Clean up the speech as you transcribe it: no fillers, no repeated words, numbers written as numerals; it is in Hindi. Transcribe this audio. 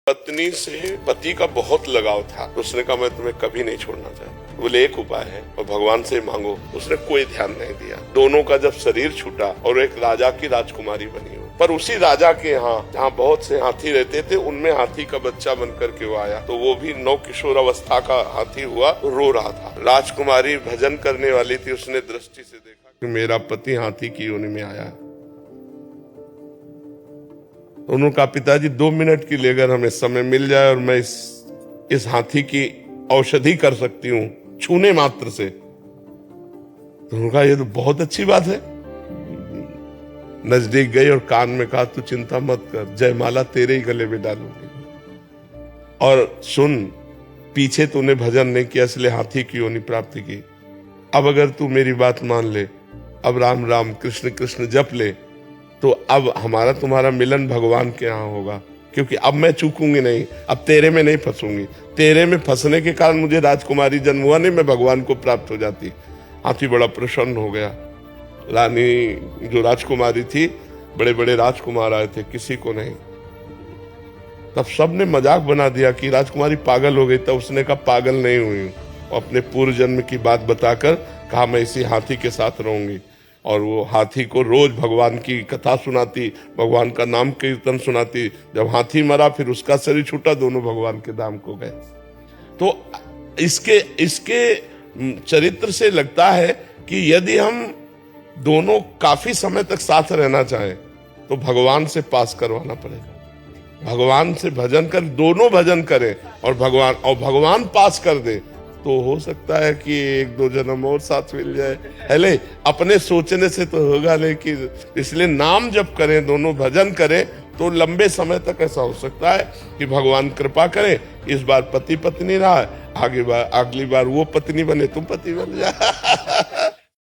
पत्नी से पति का बहुत लगाव था। उसने कहा मैं तुम्हें कभी नहीं छोड़ना चाहता। बोले एक उपाय है और भगवान से मांगो। उसने कोई ध्यान नहीं दिया। दोनों का जब शरीर छूटा और एक राजा की राजकुमारी बनी हो, पर उसी राजा के यहाँ जहाँ बहुत से हाथी रहते थे उनमें हाथी का बच्चा बन करके वो आया, तो वो भी नव किशोर अवस्था का हाथी हुआ, रो रहा था। राजकुमारी भजन करने वाली थी, उसने दृष्टि से देखा कि मेरा पति हाथी की योनि में आया है। उन्होंने कहा पिताजी 2 मिनट के लिए अगर हमें समय मिल जाए और मैं इस हाथी की औषधि कर सकती हूँ छूने मात्र से, तो उन्होंने कहा ये तो बहुत अच्छी बात है। नजदीक गई और कान में कहा तू चिंता मत कर, जयमाला तेरे ही गले में डालूंगी। और सुन, पीछे तूने भजन नहीं किया इसलिए हाथी की योनि प्राप्ति की। अब अगर तू मेरी बात मान ले, अब राम राम कृष्ण कृष्ण जप ले, तो अब हमारा तुम्हारा मिलन भगवान के यहाँ होगा, क्योंकि अब मैं चूकूंगी नहीं, अब तेरे में नहीं फंसूंगी। तेरे में फंसने के कारण मुझे राजकुमारी जन्म हुआ नहीं, मैं भगवान को प्राप्त हो जाती। हाथी बड़ा प्रसन्न हो गया। रानी जो राजकुमारी थी, बड़े बड़े राजकुमार आए थे, किसी को नहीं। तब सबने मजाक बना दिया कि राजकुमारी पागल हो गई। तब उसने कहा पागल नहीं हुई हूं, अपने पूर्व जन्म की बात बताकर कहा मैं इसी हाथी के साथ रहूंगी। और वो हाथी को रोज भगवान की कथा सुनाती, भगवान का नाम कीर्तन सुनाती। जब हाथी मरा फिर उसका शरीर छूटा, दोनों भगवान के धाम को गए। तो इसके चरित्र से लगता है कि यदि हम दोनों काफी समय तक साथ रहना चाहें तो भगवान से पास करवाना पड़ेगा। भगवान से भजन कर, दोनों भजन करें और भगवान पास कर दे, तो हो सकता है कि 1-2 जन्म और साथ मिल जाए। हेले अपने सोचने से तो होगा, लेकिन इसलिए नाम जप करें, दोनों भजन करें, तो लंबे समय तक ऐसा हो सकता है कि भगवान कृपा करें। इस बार पति पत्नी रहा, अगली बार वो पत्नी बने, तुम पति बन जा।